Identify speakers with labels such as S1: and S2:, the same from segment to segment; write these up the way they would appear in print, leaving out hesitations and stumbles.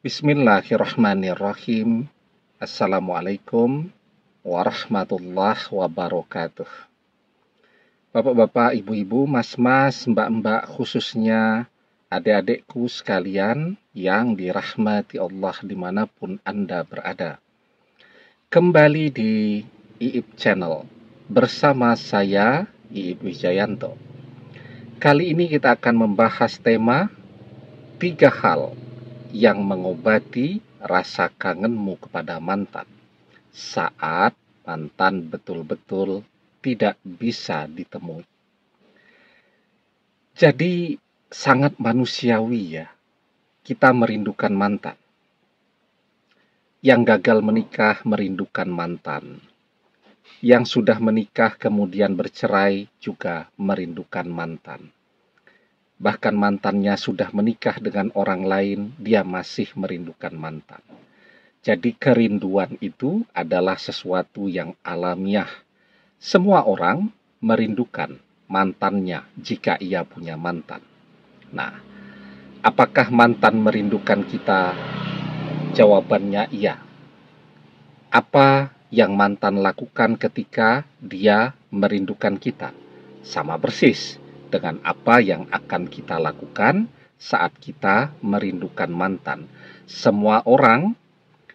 S1: Bismillahirrahmanirrahim. Assalamualaikum warahmatullahi wabarakatuh. Bapak-bapak, ibu-ibu, mas-mas, mbak-mbak, khususnya adik-adikku sekalian yang dirahmati Allah dimanapun Anda berada. Kembali di IIP Channel bersama saya, IIP Wijayanto. Kali ini kita akan membahas tema 3 hal yang mengobati rasa kangenmu kepada mantan saat mantan betul-betul tidak bisa ditemui. Jadi sangat manusiawi ya, kita merindukan mantan. Yang gagal menikah merindukan mantan. Yang sudah menikah kemudian bercerai juga merindukan mantan. Bahkan mantannya sudah menikah dengan orang lain, dia masih merindukan mantan. Jadi kerinduan itu adalah sesuatu yang alamiah. Semua orang merindukan mantannya jika ia punya mantan. Nah, apakah mantan merindukan kita? Jawabannya iya. Apa yang mantan lakukan ketika dia merindukan kita? Sama persis dengan apa yang akan kita lakukan saat kita merindukan mantan. Semua orang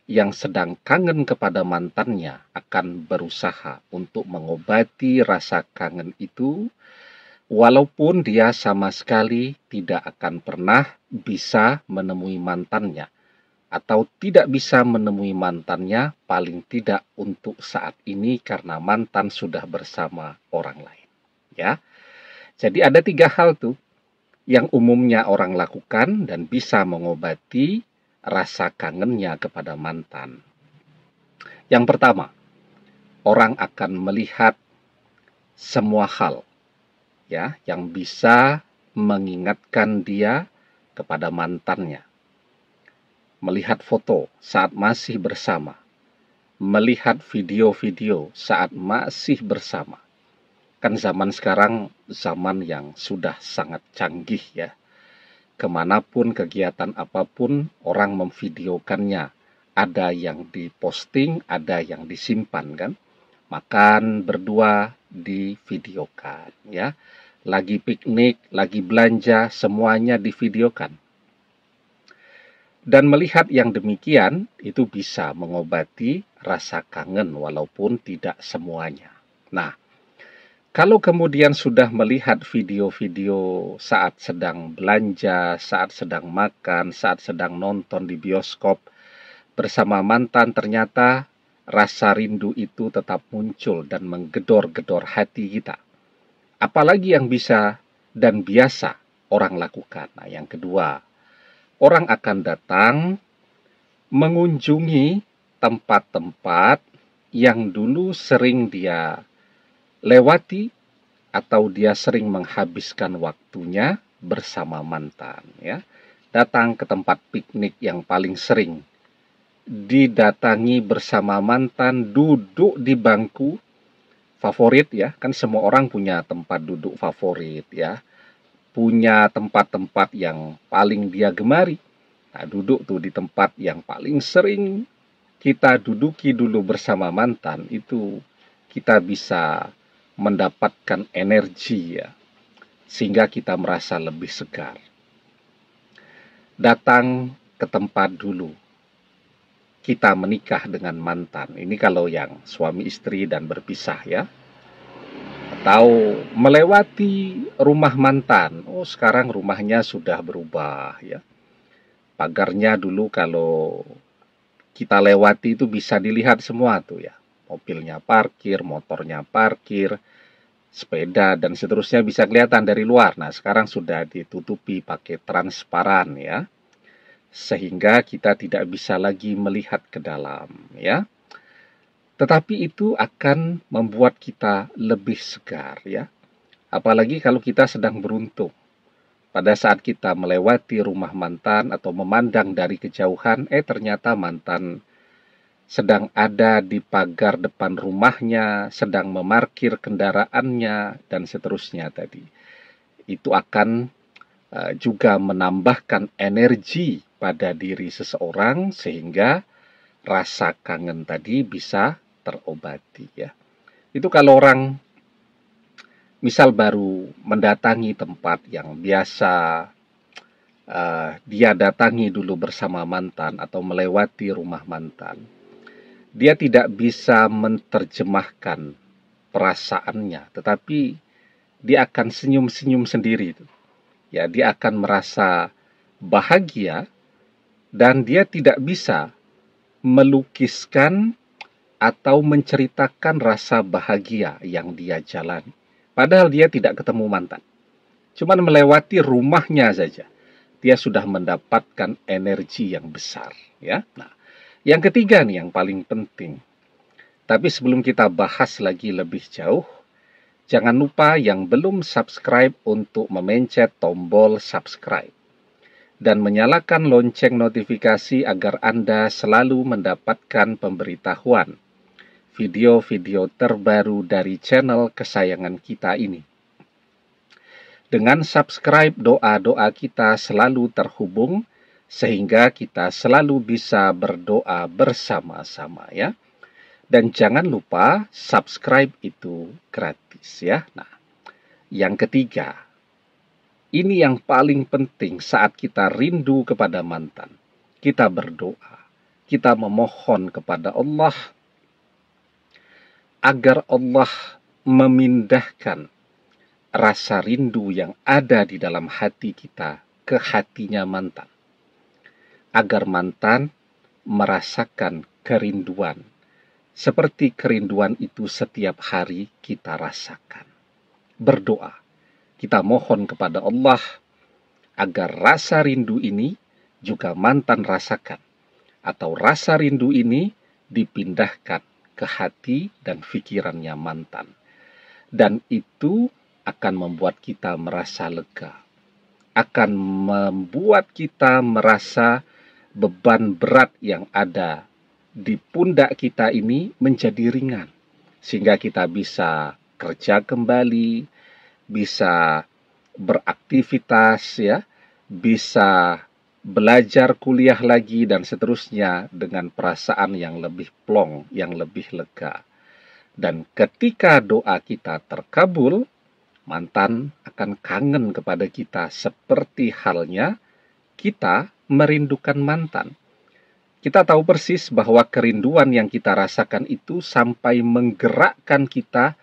S1: yang sedang kangen kepada mantannya akan berusaha untuk mengobati rasa kangen itu, walaupun dia sama sekali tidak akan pernah bisa menemui mantannya, atau tidak bisa menemui mantannya paling tidak untuk saat ini karena mantan sudah bersama orang lain. Ya. Jadi ada 3 hal tuh yang umumnya orang lakukan dan bisa mengobati rasa kangennya kepada mantan. Yang pertama, orang akan melihat semua hal ya yang bisa mengingatkan dia kepada mantannya. Melihat foto saat masih bersama, melihat video-video saat masih bersama. Kan zaman sekarang zaman yang sudah sangat canggih ya. Kemanapun kegiatan apapun orang memvideokannya. Ada yang diposting, ada yang disimpan kan. Makan berdua divideokan ya. Lagi piknik, lagi belanja, semuanya divideokan. Dan melihat yang demikian itu bisa mengobati rasa kangen walaupun tidak semuanya. Nah, kalau kemudian sudah melihat video-video saat sedang belanja, saat sedang makan, saat sedang nonton di bioskop bersama mantan, ternyata rasa rindu itu tetap muncul dan menggedor-gedor hati kita. Apalagi yang bisa dan biasa orang lakukan. Nah, yang kedua, orang akan datang mengunjungi tempat-tempat yang dulu sering dia lewati atau dia sering menghabiskan waktunya bersama mantan ya. Datang ke tempat piknik yang paling sering didatangi bersama mantan, duduk di bangku favorit ya. Kan semua orang punya tempat duduk favorit ya. Punya tempat-tempat yang paling dia gemari. Nah, duduk tuh di tempat yang paling sering kita duduki dulu bersama mantan, itu kita bisa mendapatkan energi ya, sehingga kita merasa lebih segar. Datang ke tempat dulu kita menikah dengan mantan. Ini kalau yang suami istri dan berpisah ya. Atau melewati rumah mantan. Oh, sekarang rumahnya sudah berubah ya. Pagarnya dulu kalau kita lewati itu bisa dilihat semua tuh ya. Mobilnya parkir, motornya parkir, sepeda dan seterusnya bisa kelihatan dari luar. Nah, sekarang sudah ditutupi pakai transparan ya. Sehingga kita tidak bisa lagi melihat ke dalam ya. Tetapi itu akan membuat kita lebih segar ya. Apalagi kalau kita sedang beruntung. Pada saat kita melewati rumah mantan atau memandang dari kejauhan, ternyata mantan sedang ada di pagar depan rumahnya, sedang memarkir kendaraannya, dan seterusnya tadi. Itu akan juga menambahkan energi pada diri seseorang sehingga rasa kangen tadi bisa terobati ya. Itu kalau orang misal baru mendatangi tempat yang biasa dia datangi dulu bersama mantan atau melewati rumah mantan, dia tidak bisa menerjemahkan perasaannya, tetapi dia akan senyum-senyum sendiri. Ya, dia akan merasa bahagia dan dia tidak bisa melukiskan atau menceritakan rasa bahagia yang dia jalani. Padahal dia tidak ketemu mantan. Cuman melewati rumahnya saja, dia sudah mendapatkan energi yang besar. Ya. Nah, yang ketiga nih yang paling penting. Tapi sebelum kita bahas lagi lebih jauh, jangan lupa yang belum subscribe untuk memencet tombol subscribe dan menyalakan lonceng notifikasi agar Anda selalu mendapatkan pemberitahuan video-video terbaru dari channel kesayangan kita ini. Dengan subscribe, doa-doa kita selalu terhubung sehingga kita selalu bisa berdoa bersama-sama ya. Dan jangan lupa subscribe itu gratis ya. Nah, yang ketiga, ini yang paling penting saat kita rindu kepada mantan. Kita berdoa, kita memohon kepada Allah agar Allah memindahkan rasa rindu yang ada di dalam hati kita ke hatinya mantan. Agar mantan merasakan kerinduan seperti kerinduan itu setiap hari kita rasakan. Berdoa, kita mohon kepada Allah agar rasa rindu ini juga mantan rasakan, atau rasa rindu ini dipindahkan ke hati dan pikirannya mantan. Dan itu akan membuat kita merasa lega, akan membuat kita merasa beban berat yang ada di pundak kita ini menjadi ringan, sehingga kita bisa kerja kembali, bisa beraktivitas ya, bisa belajar kuliah lagi dan seterusnya dengan perasaan yang lebih plong, yang lebih lega. Dan ketika doa kita terkabul, mantan akan kangen kepada kita seperti halnya kita merindukan mantan. Kita tahu persis bahwa kerinduan yang kita rasakan itu sampai menggerakkan kita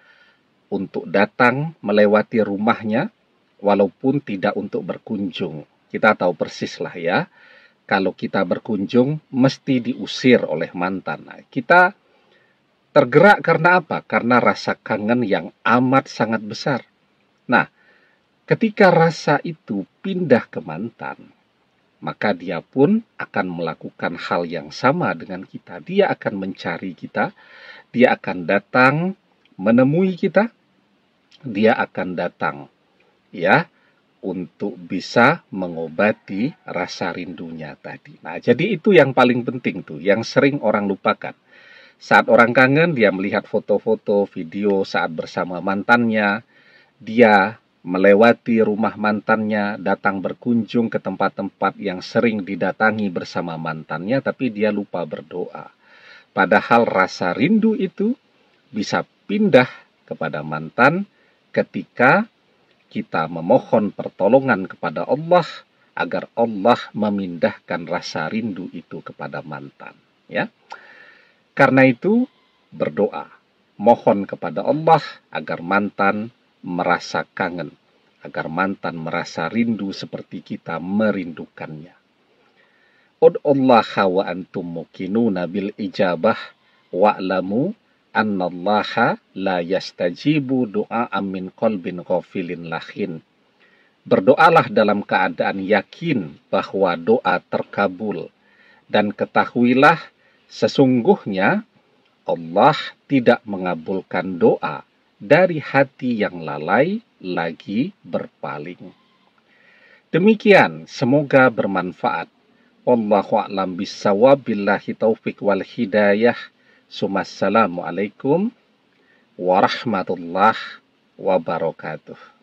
S1: untuk datang melewati rumahnya, walaupun tidak untuk berkunjung. Kita tahu persis lah ya, kalau kita berkunjung mesti diusir oleh mantan. Nah, kita tergerak karena apa? Karena rasa kangen yang amat sangat besar. Nah, ketika rasa itu pindah ke mantan, maka dia pun akan melakukan hal yang sama dengan kita. Dia akan mencari kita, dia akan datang menemui kita, dia akan datang ya untuk bisa mengobati rasa rindunya tadi. Nah, jadi itu yang paling penting tuh, yang sering orang lupakan. Saat orang kangen, dia melihat foto-foto, video saat bersama mantannya, dia melewati rumah mantannya, datang berkunjung ke tempat-tempat yang sering didatangi bersama mantannya, tapi dia lupa berdoa. Padahal rasa rindu itu bisa pindah kepada mantan ketika kita memohon pertolongan kepada Allah agar Allah memindahkan rasa rindu itu kepada mantan. Ya, karena itu berdoa, mohon kepada Allah agar mantan merasa kangen, agar mantan merasa rindu seperti kita merindukannya. Ud'ullaha wa antum muqinuna bil ijabah wa'lamu annallaha la yastajibu du'a'an min qalbin ghafilin lahin. Berdoalah dalam keadaan yakin bahwa doa terkabul, dan ketahuilah sesungguhnya Allah tidak mengabulkan doa dari hati yang lalai lagi berpaling. Demikian, semoga bermanfaat. Wallahu a'lam bissawab, billahi taufik wal hidayah. Assalamualaikum warahmatullahi wabarakatuh.